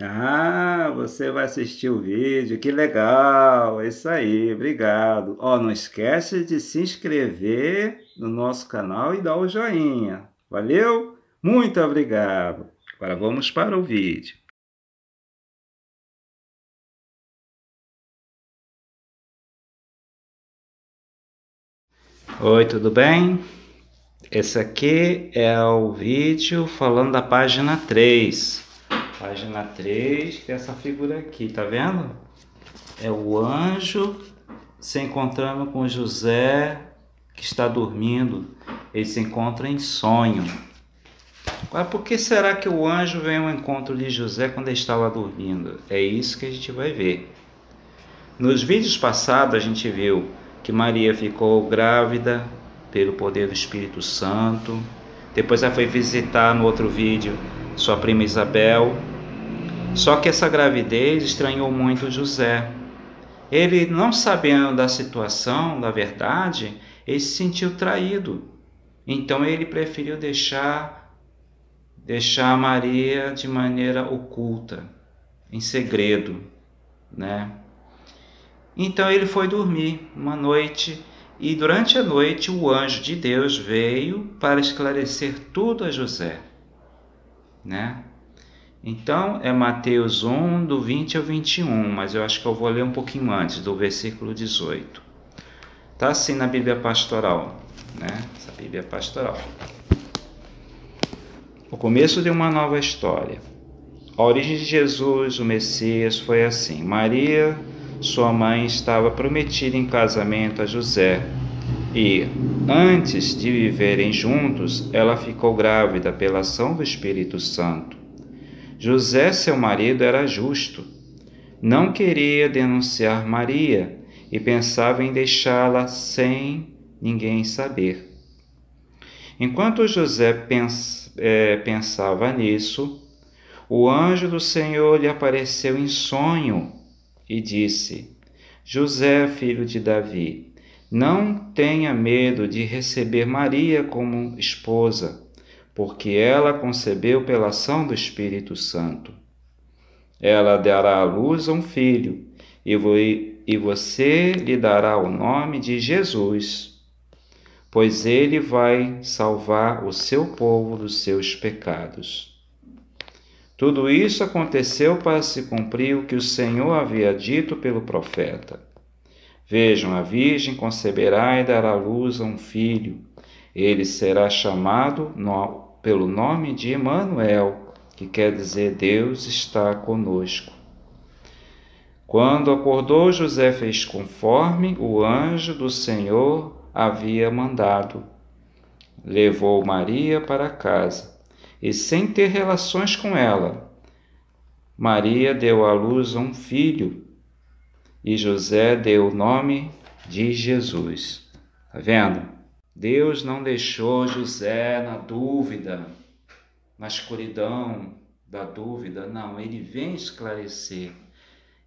Ah, você vai assistir o vídeo, que legal! É isso aí, obrigado. Ó, não esquece de se inscrever no nosso canal e dar o joinha. Valeu? Muito obrigado. Agora vamos para o vídeo. Oi, tudo bem? Esse aqui é o vídeo falando da página 3. Página 3, que é essa figura aqui, tá vendo? É o anjo se encontrando com José, que está dormindo. Ele se encontra em sonho. Mas por que será que o anjo vem ao encontro de José quando ele estava dormindo? É isso que a gente vai ver. Nos vídeos passados a gente viu que Maria ficou grávida pelo poder do Espírito Santo. Depois ela foi visitar no outro vídeo sua prima Isabel. Só que essa gravidez estranhou muito José. Ele, não sabendo da situação, da verdade, ele se sentiu traído. Então ele preferiu deixar Maria de maneira oculta, em segredo, né? Então ele foi dormir uma noite e durante a noite o anjo de Deus veio para esclarecer tudo a José, né? Então é Mateus 1, do 20 ao 21, mas eu acho que eu vou ler um pouquinho antes, do versículo 18. Está assim na Bíblia Pastoral, né? Essa Bíblia Pastoral. O começo de uma nova história. A origem de Jesus, o Messias, foi assim. Maria, sua mãe, estava prometida em casamento a José. E, antes de viverem juntos, ela ficou grávida pela ação do Espírito Santo. José, seu marido, era justo. Não queria denunciar Maria e pensava em deixá-la sem ninguém saber. Enquanto José pensava nisso, o anjo do Senhor lhe apareceu em sonho e disse: José, filho de Davi, não tenha medo de receber Maria como esposa, porque ela concebeu pela ação do Espírito Santo. Ela dará à luz a um filho, e você lhe dará o nome de Jesus, pois ele vai salvar o seu povo dos seus pecados. Tudo isso aconteceu para se cumprir o que o Senhor havia dito pelo profeta. Vejam, a virgem conceberá e dará à luz a um filho. Ele será chamado pelo nome de Emanuel, que quer dizer Deus está conosco. Quando acordou, José fez conforme o anjo do Senhor havia mandado. Levou Maria para casa e, sem ter relações com ela, Maria deu à luz a um filho e José deu o nome de Jesus. Tá vendo? Deus não deixou José na dúvida, na escuridão da dúvida. Não, ele vem esclarecer.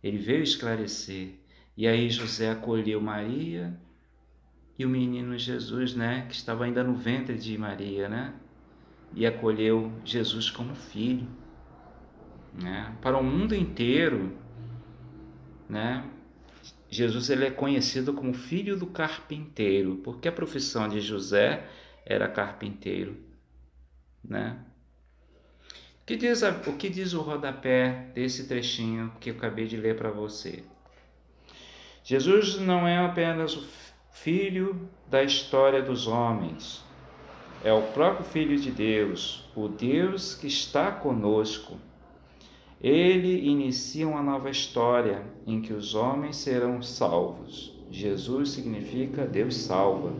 Ele veio esclarecer. E aí José acolheu Maria e o menino Jesus, né, que estava ainda no ventre de Maria, né? E acolheu Jesus como filho, né? Para o mundo inteiro, né? Jesus ele é conhecido como filho do carpinteiro, porque a profissão de José era carpinteiro, né? O que diz o rodapé desse trechinho que eu acabei de ler para você? Jesus não é apenas o filho da história dos homens, é o próprio Filho de Deus, o Deus que está conosco. Ele inicia uma nova história em que os homens serão salvos. Jesus significa Deus salva.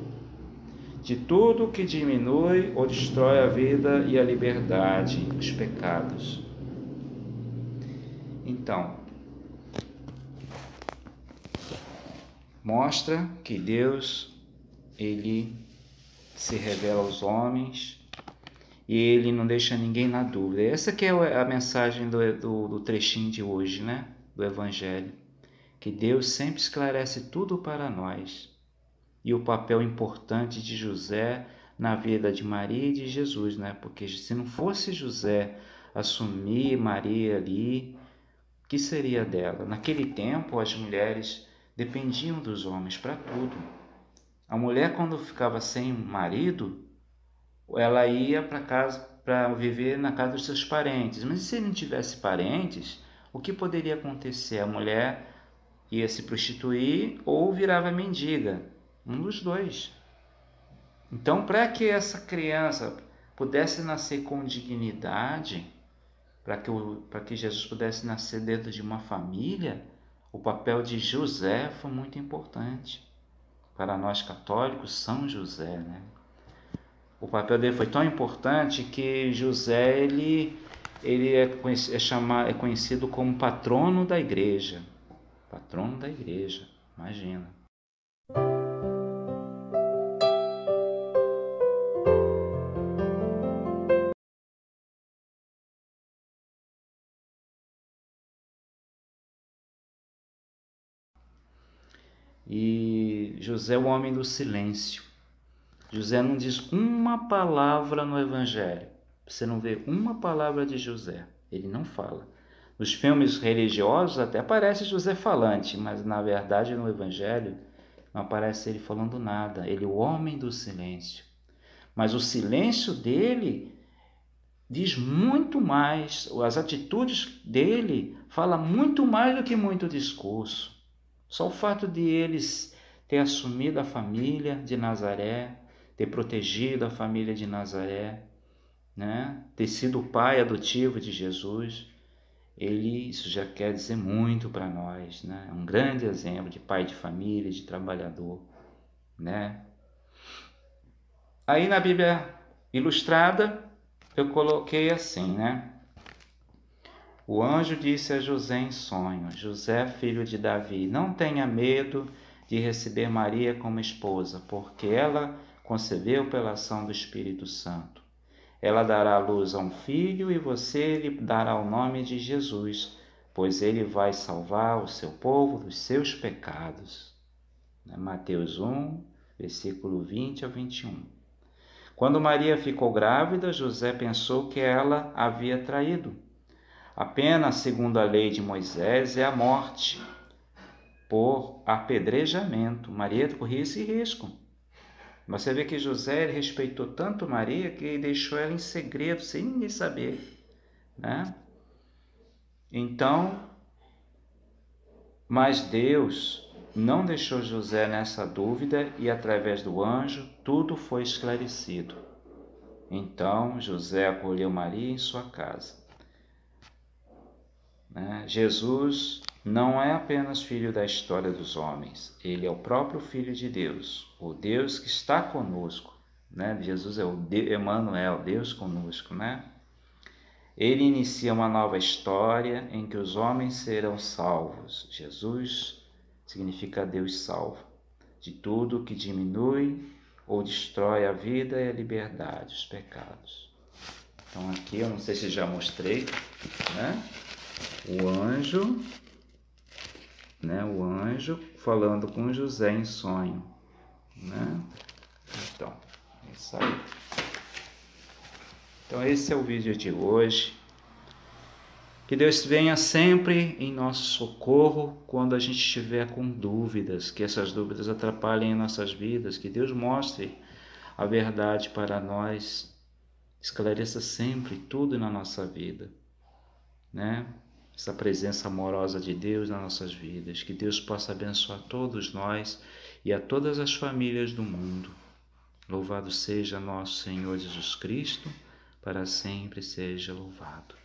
De tudo que diminui ou destrói a vida e a liberdade, os pecados. Então, mostra que Deus, ele se revela aos homens e ele não deixa ninguém na dúvida. Essa que é a mensagem do trechinho de hoje, né? Do Evangelho. Que Deus sempre esclarece tudo para nós. E o papel importante de José na vida de Maria e de Jesus, né? Porque se não fosse José assumir Maria ali, que seria dela? Naquele tempo, as mulheres dependiam dos homens para tudo. A mulher, quando ficava sem marido, ela ia para casa para viver na casa dos seus parentes. Mas se não tivesse parentes, o que poderia acontecer? A mulher ia se prostituir ou virava mendiga, um dos dois. Então, para que essa criança pudesse nascer com dignidade, para que Jesus pudesse nascer dentro de uma família, o papel de José foi muito importante. Para nós católicos, São José, né? O papel dele foi tão importante que José ele é conhecido como patrono da igreja. Patrono da igreja, imagina. E José é o homem do silêncio. José não diz uma palavra no Evangelho. Você não vê uma palavra de José. Ele não fala. Nos filmes religiosos até aparece José falante, mas na verdade no Evangelho não aparece ele falando nada. Ele é o homem do silêncio. Mas o silêncio dele diz muito mais. As atitudes dele falam muito mais do que muito discurso. Só o fato de eles ter assumido a família de Nazaré, ter protegido a família de Nazaré, né? Ter sido o pai adotivo de Jesus, isso já quer dizer muito para nós, né? É um grande exemplo de pai de família, de trabalhador, né? Aí na Bíblia Ilustrada eu coloquei assim, né? O anjo disse a José em sonho: José, filho de Davi, não tenha medo de receber Maria como esposa, porque ela concebeu pela ação do Espírito Santo. Ela dará à luz a um filho e você lhe dará o nome de Jesus, pois ele vai salvar o seu povo dos seus pecados. Mateus 1, versículo 20 a 21. Quando Maria ficou grávida, José pensou que ela havia traído. A pena, segundo a lei de Moisés, é a morte por apedrejamento. Maria corria esse risco. Você vê que José respeitou tanto Maria que ele deixou ela em segredo, sem ninguém saber, né? Então, mas Deus não deixou José nessa dúvida e através do anjo tudo foi esclarecido. Então José acolheu Maria em sua casa. Jesus não é apenas filho da história dos homens, ele é o próprio Filho de Deus, o Deus que está conosco, né? Jesus é o Emanuel, Deus conosco, né? Ele inicia uma nova história em que os homens serão salvos. Jesus significa Deus salvo de tudo que diminui ou destrói a vida e a liberdade, os pecados. Então aqui eu não sei se já mostrei, né? O anjo falando com José em sonho, né? Então, é isso aí. Então esse é o vídeo de hoje. Que Deus venha sempre em nosso socorro quando a gente estiver com dúvidas, que essas dúvidas atrapalhem nossas vidas, que Deus mostre a verdade para nós, esclareça sempre tudo na nossa vida, né? Essa presença amorosa de Deus nas nossas vidas, que Deus possa abençoar todos nós e a todas as famílias do mundo. Louvado seja nosso Senhor Jesus Cristo, para sempre seja louvado.